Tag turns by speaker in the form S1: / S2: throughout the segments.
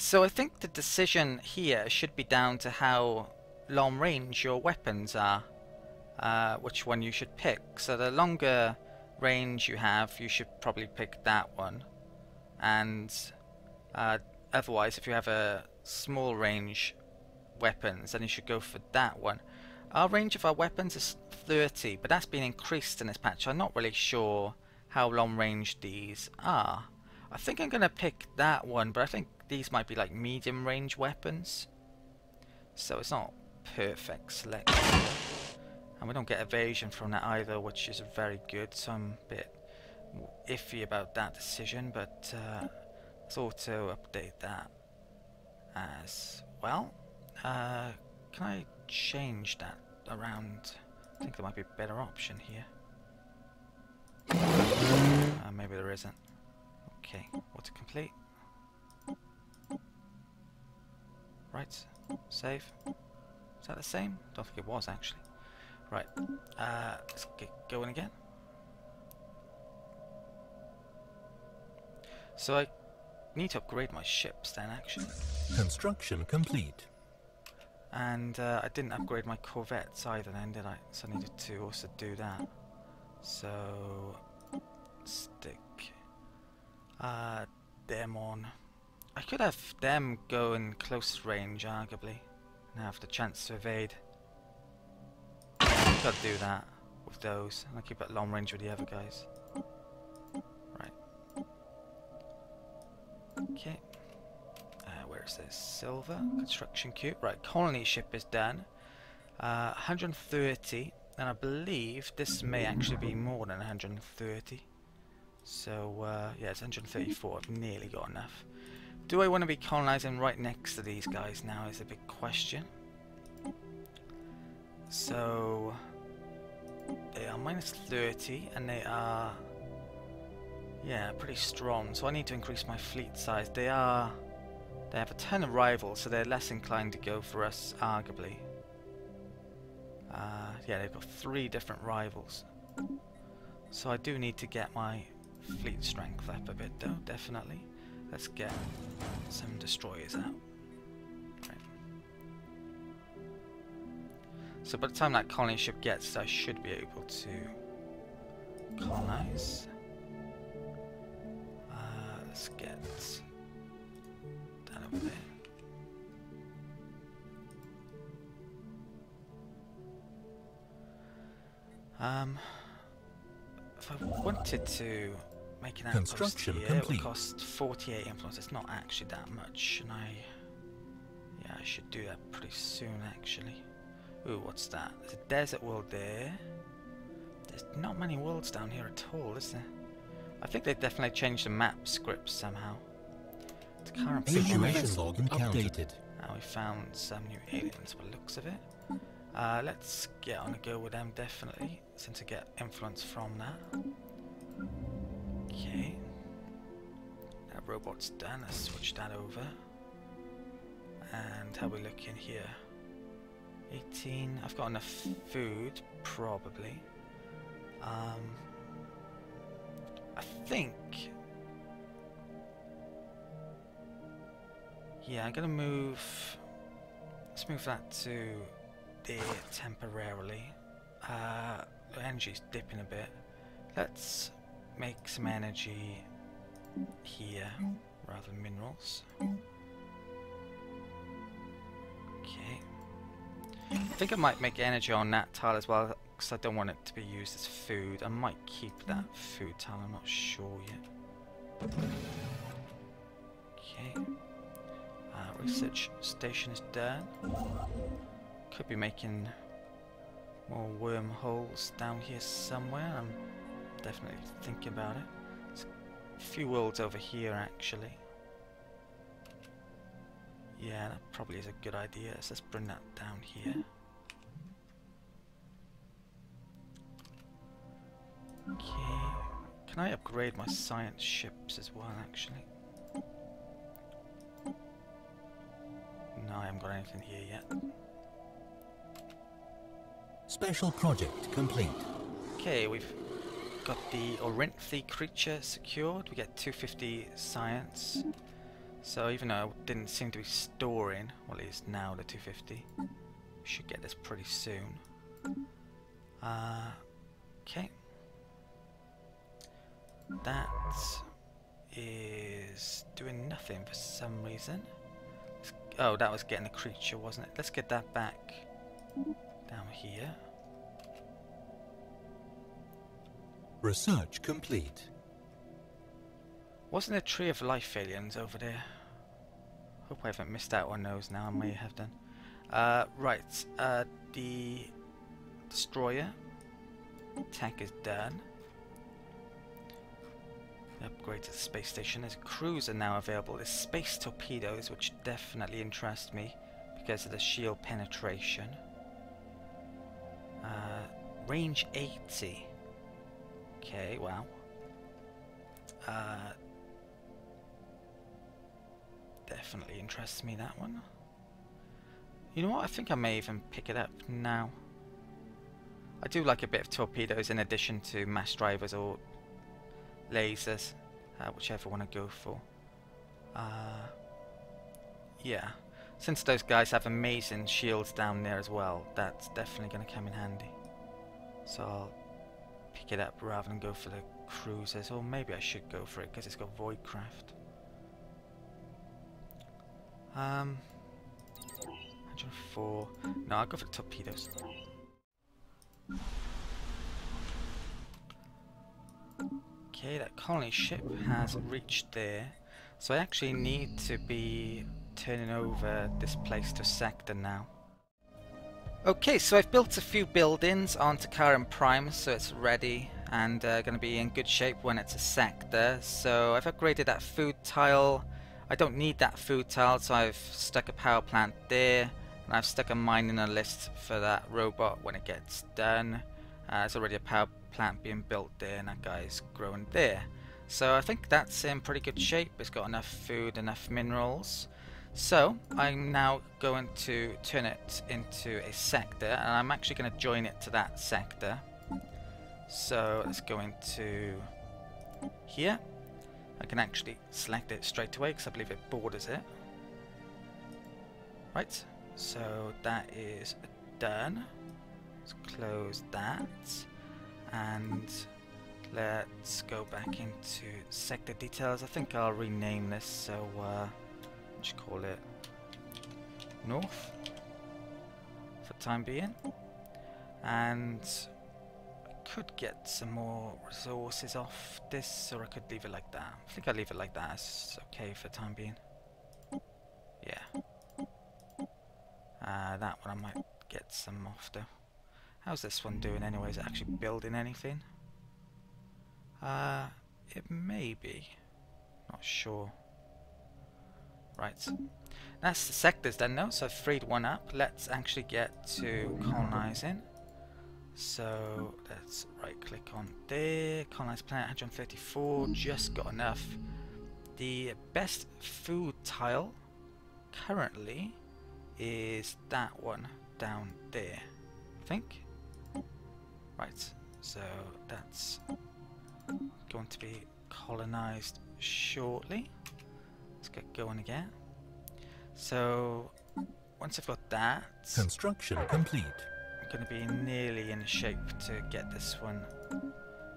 S1: So I think the decision here should be down to how long range your weapons are, which one you should pick. So the longer range you have, you should probably pick that one, and otherwise if you have a small range weapons, then you should go for that one. Our range of our weapons is 30, but that's been increased in this patch. I'm not really sure how long range these are. I think I'm going to pick that one, but I think these might be like medium range weapons, so it's not perfect selection. And we don't get evasion from that either, which is very good, so I'm a bit iffy about that decision, but let's auto update that as well. Can I change that around? I think there might be a better option here. Maybe there isn't. Okay, autocomplete. Right, save. Is that the same? Don't think it was actually. Right, let's get going again. So I need to upgrade my ships then actually.
S2: Construction complete.
S1: And I didn't upgrade my corvettes either then, did I? So I needed to also do that. So stick them on. I could have them go in close range arguably and have the chance to evade. I've got to do that with those, and I'll keep at long range with the other guys. Right. Okay. Where is this? Silver. Construction cube. Right, colony ship is done. 130, and I believe this may actually be more than 130. So, yeah, it's 134. I've nearly got enough. Do I want to be colonizing right next to these guys now is a big question. So, they are minus 30, and they are, yeah, pretty strong. So I need to increase my fleet size. They have a ton of rivals, so they're less inclined to go for us, arguably. Yeah, they've got 3 different rivals. So I do need to get my fleet strength up a bit, though, definitely. Let's get some destroyers out. Right. So by the time that colony ship gets, I should be able to colonize. Let's get that over there. If I wanted to make an outpost here, it would cost 48 influence. It's not actually that much, and yeah, I should do that pretty soon actually. Ooh, what's that? There's a desert world there. There's not many worlds down here at all, is there? I think they definitely changed the map script somehow. The current
S2: situation log updated.
S1: Now we found some new aliens by the looks of it. Let's get on a go with them definitely, since I get influence from that. Okay. That robot's done. Let's switch that over. And how we looking here? 18. I've got enough food, probably. I think. Yeah, I'm gonna move. Let's move that to there temporarily. The energy's dipping a bit. Let's make some energy here rather than minerals. Okay. I think I might make energy on that tile as well, because I don't want it to be used as food. I might keep that food tile, I'm not sure yet. Okay. Research station is done. Could be making more wormholes down here somewhere. I'm definitely thinking about it. There's a few worlds over here actually. Yeah, that probably is a good idea. So let's bring that down here. Okay. Can I upgrade my science ships as well actually? No, I haven't got anything here yet.
S2: Special project complete.
S1: Okay, we've got the Orinthi creature secured. We get 250 science. So even though it didn't seem to be storing, well it is now the 250. We should get this pretty soon. Okay. That is doing nothing for some reason. Oh, that was getting a creature, wasn't it? Let's get that back down here.
S2: Research complete.
S1: Wasn't there a tree of life aliens over there? Hope I haven't missed out on those now. I may have done. Right. The destroyer tech is done. The upgrade to the space station. There's a cruiser now available. There's space torpedoes, which definitely interest me because of the shield penetration. Range 80. Okay, wow. Definitely interests me, that one. You know what? I think I may even pick it up now. I do like a bit of torpedoes in addition to mass drivers or lasers, whichever one I go for. Yeah, since those guys have amazing shields down there as well, that's definitely going to come in handy. So I'll pick it up rather than go for the cruisers, or maybe I should go for it because it's got Voidcraft. 104. No, I'll go for the torpedoes. Okay, that colony ship has reached there, so I actually need to be turning over this place to sector now. Okay, so I've built a few buildings on Takaran Prime, so it's ready and going to be in good shape when it's a sector. So I've upgraded that food tile. I don't need that food tile, so I've stuck a power plant there, and I've stuck a mining list for that robot when it gets done. There's already a power plant being built there, and that guy's growing there. So I think that's in pretty good shape. It's got enough food, enough minerals. So I'm now going to turn it into a sector, and I'm actually going to join it to that sector. So let's go into here. I can actually select it straight away because I believe it borders it. Right, so that is done. Let's close that, and let's go back into sector details. I think I'll rename this, so just call it North for the time being. And I could get some more resources off this, or I could leave it like that. I think I'll leave it like that. It's okay for the time being. Yeah. That one I might get some off though. How's this one doing anyway? Is it actually building anything? It may be. Not sure. Right. That's the sectors done now, so I've freed one up. Let's actually get to colonizing. So let's right click on there, colonize planet 134, just got enough. The best food tile currently is that one down there, I think. Right, so that's going to be colonized shortly. Let's get going again. So once I've got that,
S2: Construction complete.
S1: I'm going to be nearly in shape to get this one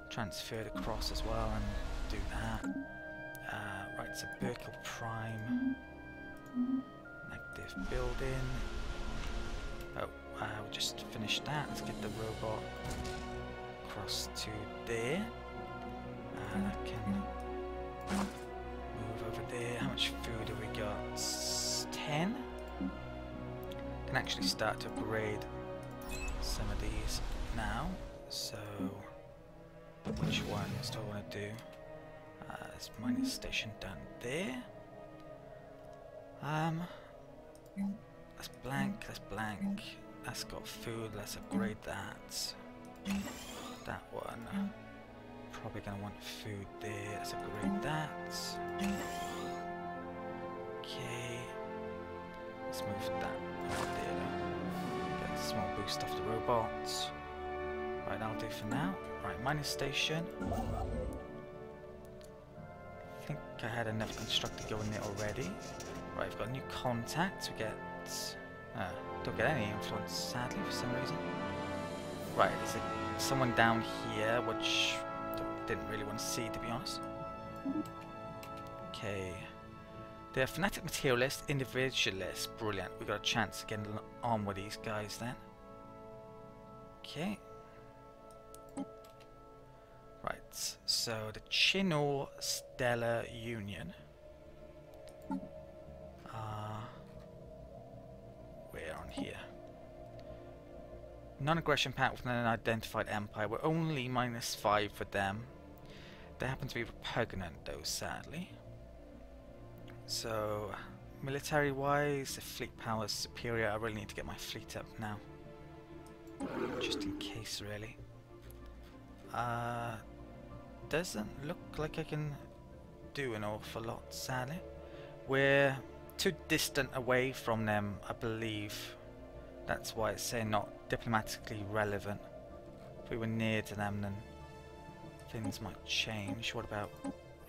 S1: transferred across as well and do that. Right, so Berkel Prime, active building. Oh, we just finished that. Let's get the robot across to there. I can move over there. How much food have we got? 10. Can actually start to upgrade some of these now. So which ones do I want to do? There's mining station down there. That's blank, that's blank. That's got food, let's upgrade that. That one. Probably gonna want food there, let's upgrade that. Okay. Let's move that over there. Get a small boost off the robots. Right, that'll do for now. Right, mining station. I think I had another constructor going there already. Right, we've got a new contact. We get... don't get any influence, sadly, for some reason. Right, there's someone down here, which didn't really want to see, to be honest. Okay. They're Fanatic, Materialist, Individualist. Brilliant. We got a chance to get on with these guys then. Okay. Right, so the Chino Stellar Union. We're on here. Non-aggression pact with an unidentified empire. We're only -5 for them. They happen to be repugnant though, sadly. So, military-wise, the fleet power is superior. I really need to get my fleet up now. Just in case, really. Doesn't look like I can do an awful lot, sadly. We're too distant away from them, I believe. That's why it's saying not diplomatically relevant. If we were near to them, then things might change. What about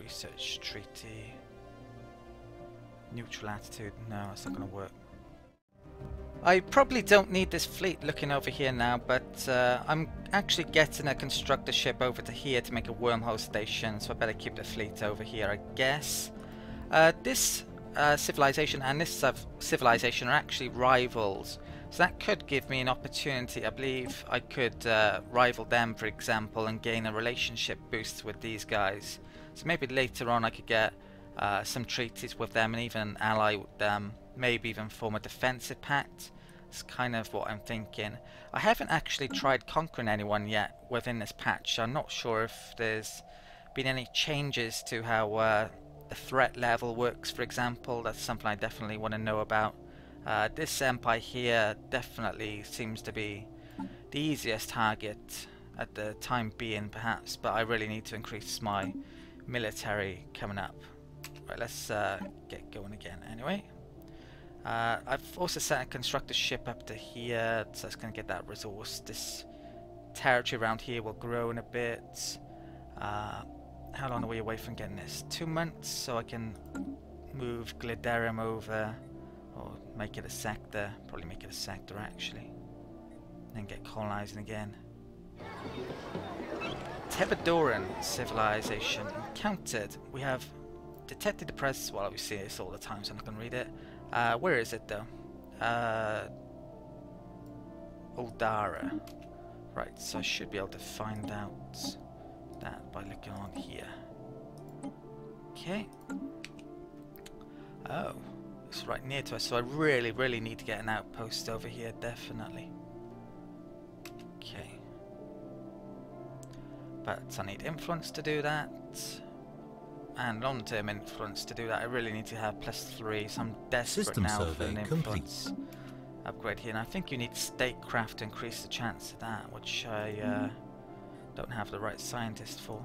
S1: research treaty? Neutral attitude? No, it's not going to work. I probably don't need this fleet looking over here now, but I'm actually getting a constructor ship over to here to make a wormhole station, so I better keep the fleet over here, I guess. This civilization and this civilization are actually rivals, so that could give me an opportunity. I believe I could rival them, for example, and gain a relationship boost with these guys. So maybe later on I could get some treaties with them and even ally with them, maybe even form a defensive pact. It's kind of what I'm thinking. I haven't actually tried conquering anyone yet within this patch. I'm not sure if there's been any changes to how the threat level works, for example. That's something I definitely want to know about. This empire here definitely seems to be the easiest target at the time being, perhaps, but I really need to increase my military coming up. Right, let's get going again anyway. I've also sent a constructor ship up to here, so it's going to get that resource. This territory around here will grow in a bit. How long are we away from getting this? 2 months, so I can move Glidarium over, or make it a sector. Probably make it a sector actually. Then get colonizing again. Tebadoran civilization encountered. We have detected the presence. Well, we see this all the time, so I'm not going to read it. Where is it though? Oldara. Right, so I should be able to find out that by looking on here. Okay. Oh, it's right near to us, so I really need to get an outpost over here, definitely. Okay. But I need influence to do that. And long-term influence to do that. I really need to have +3, so I'm desperate
S2: System
S1: now for
S2: survey
S1: an influence upgrade here. And I think you need statecraft to increase the chance of that, which I don't have the right scientist for.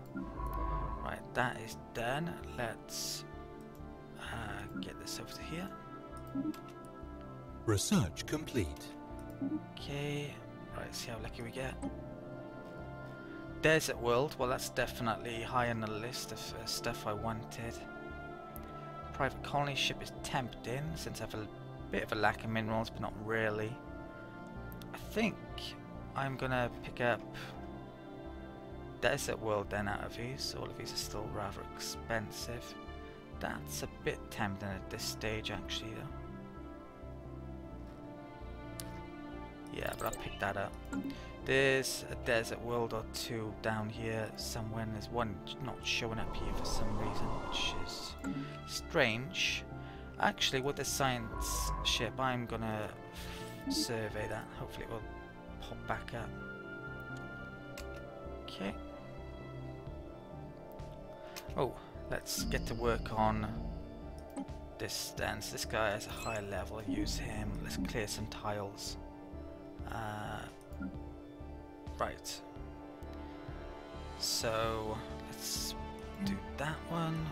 S1: Right, that is done. Let's get this over to here.
S2: Research complete.
S1: Okay, right, see how lucky we get. Desert world, well that's definitely high on the list of stuff I wanted. Private colony ship is tempting since I have a bit of a lack of minerals, but not really. I think I'm gonna pick up Desert world then out of these. All of these are still rather expensive. That's a bit tempting at this stage actually though. Yeah, but I'll pick that up. There's a desert world or two down here somewhere, and there's one not showing up here for some reason, which is strange. Actually, with the science ship, I'm gonna survey that. Hopefully it will pop back up. Okay. Oh, let's get to work on this then. So this guy has a higher level, use him. Let's clear some tiles. Right. So let's do that one,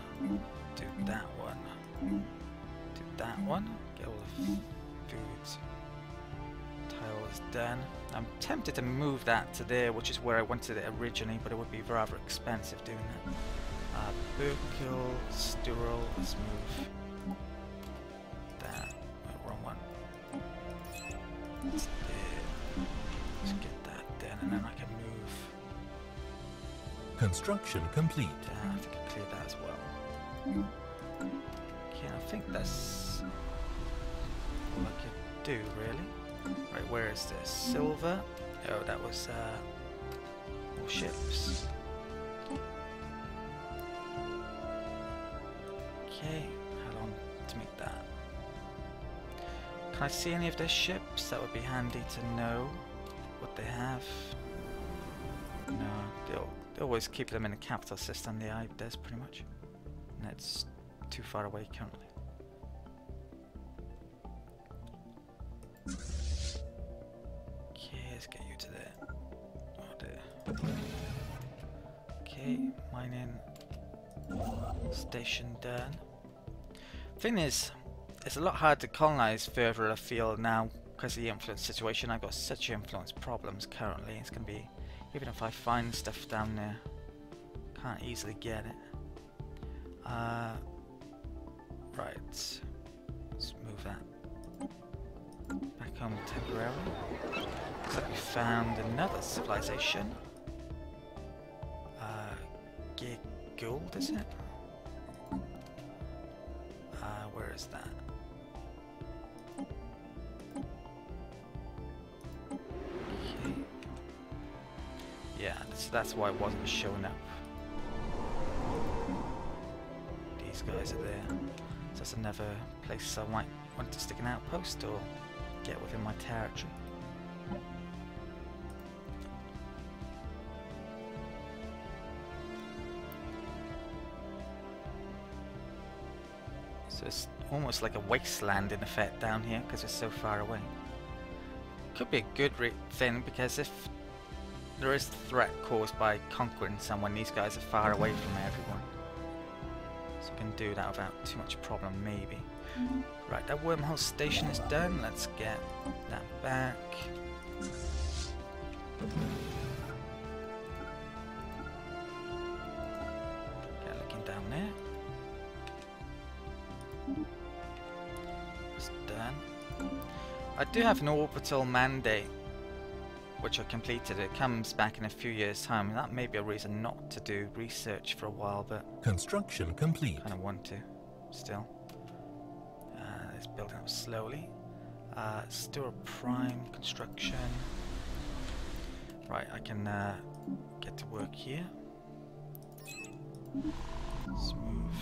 S1: do that one, do that one. Get all the food tiles done. I'm tempted to move that to there, which is where I wanted it originally, but it would be rather expensive doing that. Burkle, Sturl, let's move that. Oh, wrong one. Let's get that then, and then I can move.
S2: Construction complete.
S1: I think I cleared that as well. Okay, I think that's all I could do, really. Right, where is this? Silver? Oh, that was more ships. Okay, how long to make that? Can I see any of their ships? That would be handy to know what they have. No, they always keep them in the capital system, the Hive does pretty much. And it's too far away currently. Okay, let's get you to there. Oh dear. Okay, mining station done. Thing is, it's a lot harder to colonize further afield now because of the influence situation. I've got such influence problems currently. It's going to be, even if I find stuff down there, can't easily get it. Right, let's move that back home temporarily. Looks like we found another civilization. Gold, is it? Where is that? Okay. Yeah, so that's why it wasn't showing up. These guys are there. So that's another place I might want to stick an outpost or get within my territory. So it's almost like a wasteland in effect down here because it's so far away. Could be a good thing because if there is a threat caused by conquering someone, these guys are far away from everyone. So we can do that without too much problem, maybe. Right, that wormhole station is done. Let's get that back. Okay, looking down there. It's done. I do have an orbital mandate which I completed. It comes back in a few years' time. That may be a reason not to do research for a while, but
S2: construction complete.
S1: Kind of want to still. It's building up slowly. Still a prime construction. Right, I can get to work here. Let's move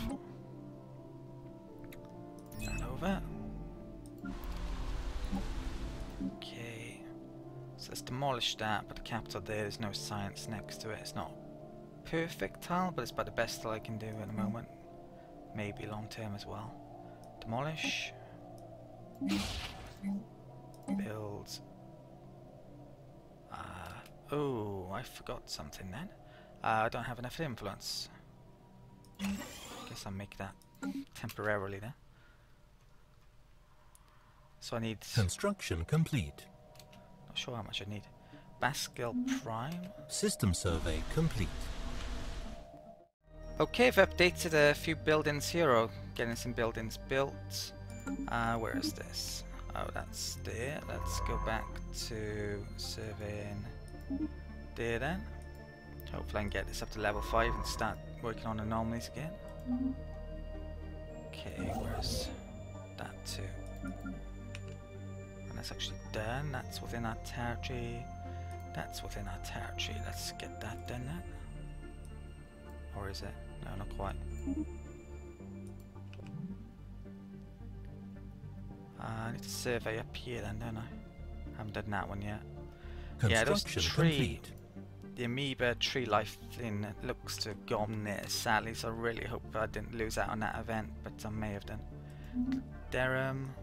S1: that over. Okay, so let's demolish that, but the capital there's no science next to it. It's not perfect tile, but it's about the best tile I can do at the moment. Maybe long term as well. Demolish. Build. Oh, I forgot something then. I don't have enough influence. Guess I'll make that temporarily then. So I need...
S2: Construction complete.
S1: Not sure how much I need. Baskel Prime.
S2: System survey complete.
S1: Okay, I've updated a few buildings here, or getting some buildings built. Where is this? Oh, that's there. Let's go back to surveying there then. Hopefully I can get this up to level 5 and start working on anomalies again. Okay, where's that too? And that's actually done. That's within our territory. That's within our territory. Let's get that done then. Or is it? No, not quite. I need to survey up here then, don't I? Haven't done that one yet. Yeah, those tree, the amoeba tree life thing looks to have gone there, sadly, so I really hope I didn't lose out on that event, but I may have done. Durham.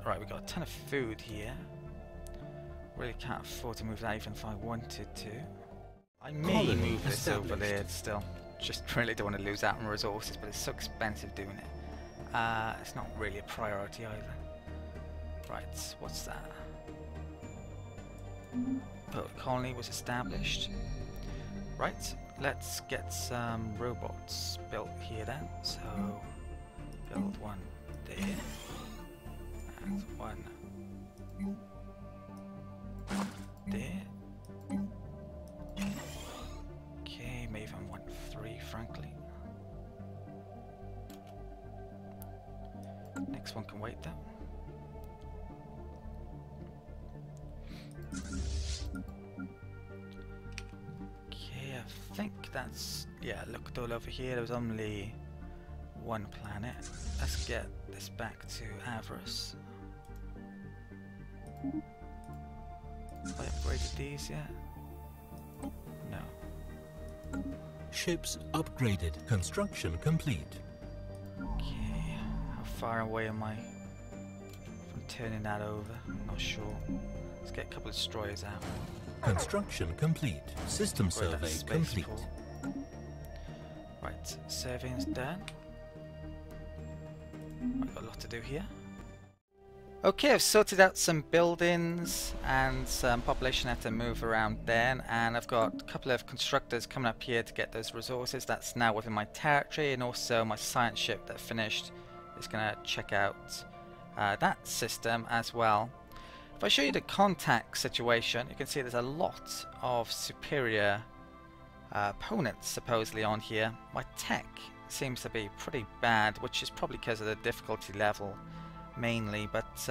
S1: Right, we got a ton of food here. Really can't afford to move that even if I wanted to. I may move this over there still. Just really don't want to lose out on resources, but it's so expensive doing it. It's not really a priority either. Right, what's that? Oh, the colony was established. Right, let's get some robots built here then. So, build one there, and one there. Okay, maybe I want 3, frankly. Next one can wait though. Okay, I think that's... yeah, looked all over here. There was only one planet. Let's get this back to Avarice. Have I upgraded these yet? No.
S2: Ships upgraded. Construction complete.
S1: Okay, how far away am I from turning that over? I'm not sure. Let's get a couple of destroyers out.
S2: Construction complete. System survey complete.
S1: Right, surveying's done. I've got a lot to do here. Okay, I've sorted out some buildings and some population have to move around then, and I've got a couple of constructors coming up here to get those resources. That's now within my territory, and also my science ship that finished is going to check out that system as well. If I show you the contact situation, you can see there's a lot of superior opponents supposedly on here. My tech seems to be pretty bad, which is probably because of the difficulty level mainly, but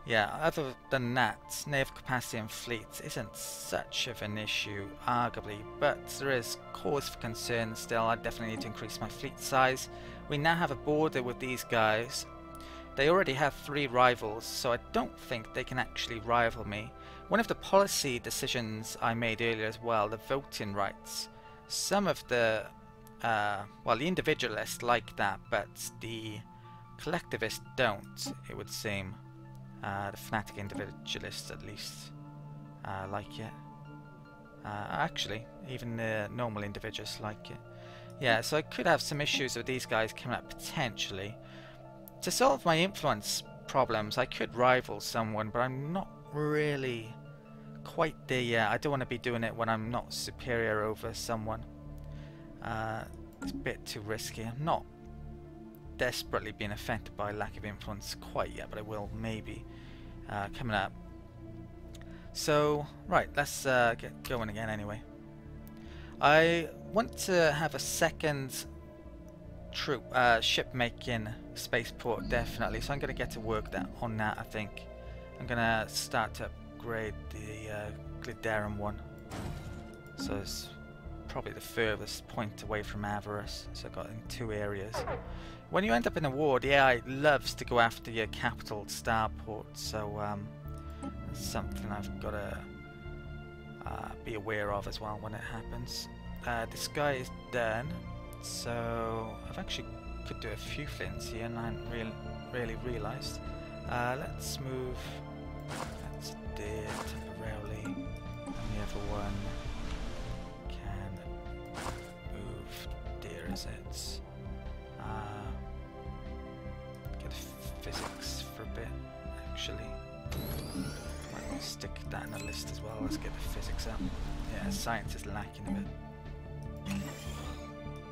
S1: yeah, other than that, naval capacity and fleet isn't such of an issue arguably, but there is cause for concern still. I definitely need to increase my fleet size. We now have a border with these guys. They already have 3 rivals, so I don't think they can actually rival me. One of the policy decisions I made earlier as well, the voting rights, some of the well, the individualists like that, but the collectivists don't, it would seem. The Fanatic individualists at least like it. Actually, even the normal individualists like it. Yeah, so I could have some issues with these guys coming up potentially. To solve my influence problems, I could rival someone, but I'm not really quite there yet. I don't want to be doing it when I'm not superior over someone. It's a bit too risky. I'm not desperately being affected by lack of influence quite yet, but I will maybe coming up. So, right, let's get going again anyway. I want to have a second troop ship making spaceport definitely, so I'm going to get to work on that. I think I'm going to start to upgrade the Gliderum one, so it's probably the furthest point away from Avarice, so I've got in 2 areas. When you end up in a war, the AI loves to go after your capital starport, so that's something I've got to be aware of as well when it happens. This guy is done, so I've actually could do a few flints here and I hadn't really realised. Let's move that's there temporarily, and the other one can move there as it's get physics for a bit actually. Might stick that in the list as well. Let's get the physics up. Yeah, science is lacking a bit.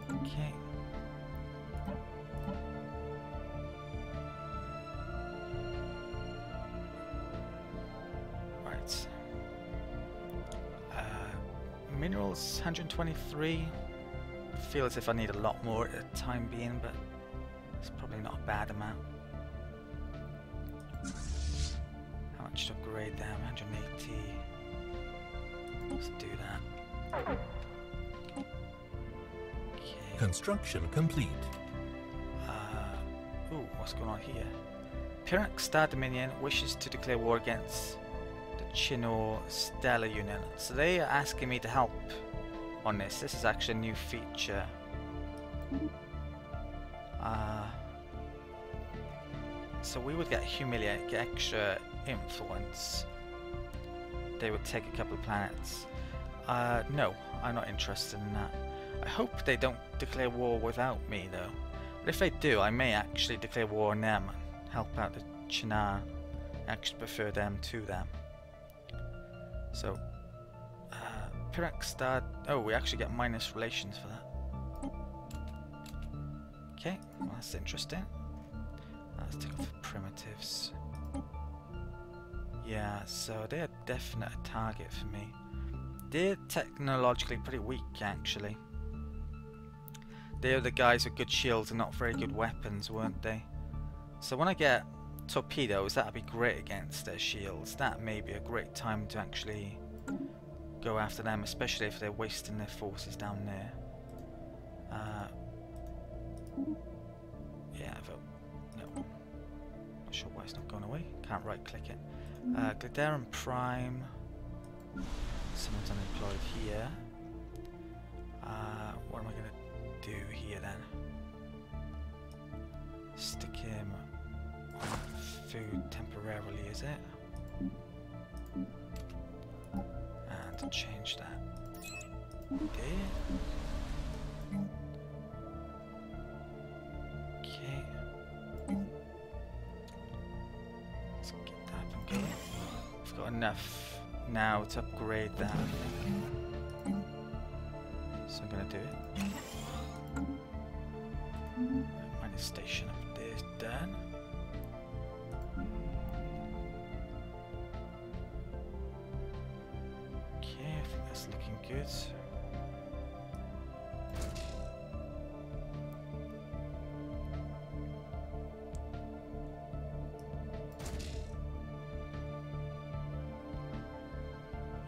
S1: Okay. Right. Minerals 123. Feel as if I need a lot more at the time being, but it's probably not a bad amount. How much to upgrade them? 180. Let's do that. Okay.
S2: Construction complete.
S1: Ooh, what's going on here? Pyrrhic Star Dominion wishes to declare war against the Chino Stellar Union. So they are asking me to help on this. This is actually a new feature. So we would get Humiliate, get extra influence. They would take a couple of planets. No, I'm not interested in that. I hope they don't declare war without me though. But if they do, I may actually declare war on them and help out the Chinar. I actually prefer them to them. So, Pyrrhic Star... Oh, we actually get minus relations for that. Okay, well, that's interesting. Let's take off the primitives. Yeah, so they're a definite target for me. They're technologically pretty weak, actually. They're the guys with good shields and not very good weapons, weren't they? So when I get torpedoes, that'd be great against their shields. That may be a great time to actually go after them, especially if they're wasting their forces down there. Yeah, vote. No. Not sure why it's not going away. Can't right click it. Glideran Prime. Someone's unemployed here. What am I going to do here then? Stick him on food temporarily, is it? And change that. There. Okay. Let's get that going. We've got enough now to upgrade that, I think. So I'm going to do it. Minus station up there is done. Okay, I think that's looking good.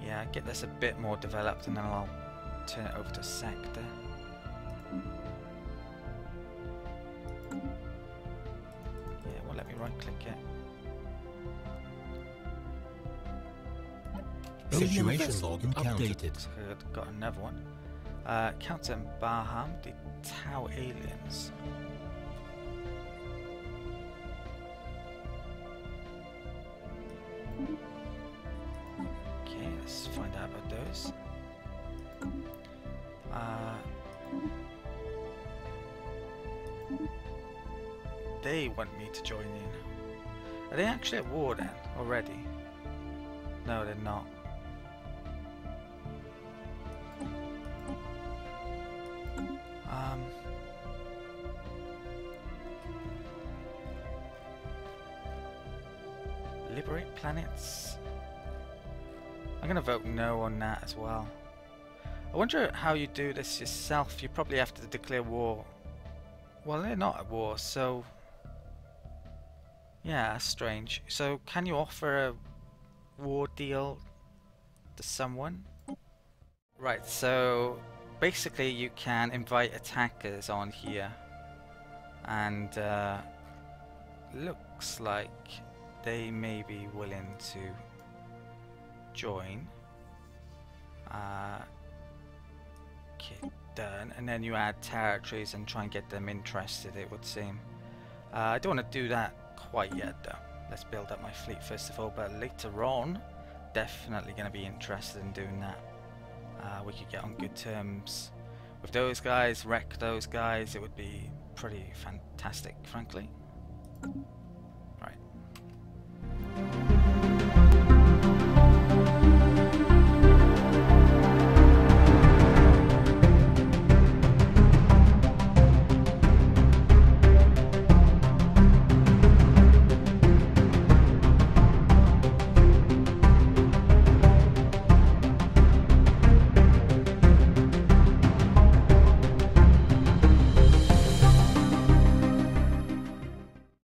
S1: Yeah, get this a bit more developed and then I'll turn it over to sector. Yeah, well, let me right click it.
S2: Situation log updated.
S1: So I've got another one. Captain Barham, the Tau aliens. Okay, let's find out about those. They want me to join in. Are they actually at war then, already? No, they're not. Liberate planets? I'm gonna vote no on that as well. I wonder how you do this yourself. You probably have to declare war. Well, they're not at war, so... Yeah, that's strange. So, can you offer a war deal to someone? Right, so... Basically, you can invite attackers on here. And, looks like they may be willing to join. Okay, done. And then you add territories and try and get them interested, it would seem. I don't want to do that quite yet, though. Let's build up my fleet first of all, but later on, definitely going to be interested in doing that. We could get on good terms with those guys, wreck those guys. It would be pretty fantastic, frankly.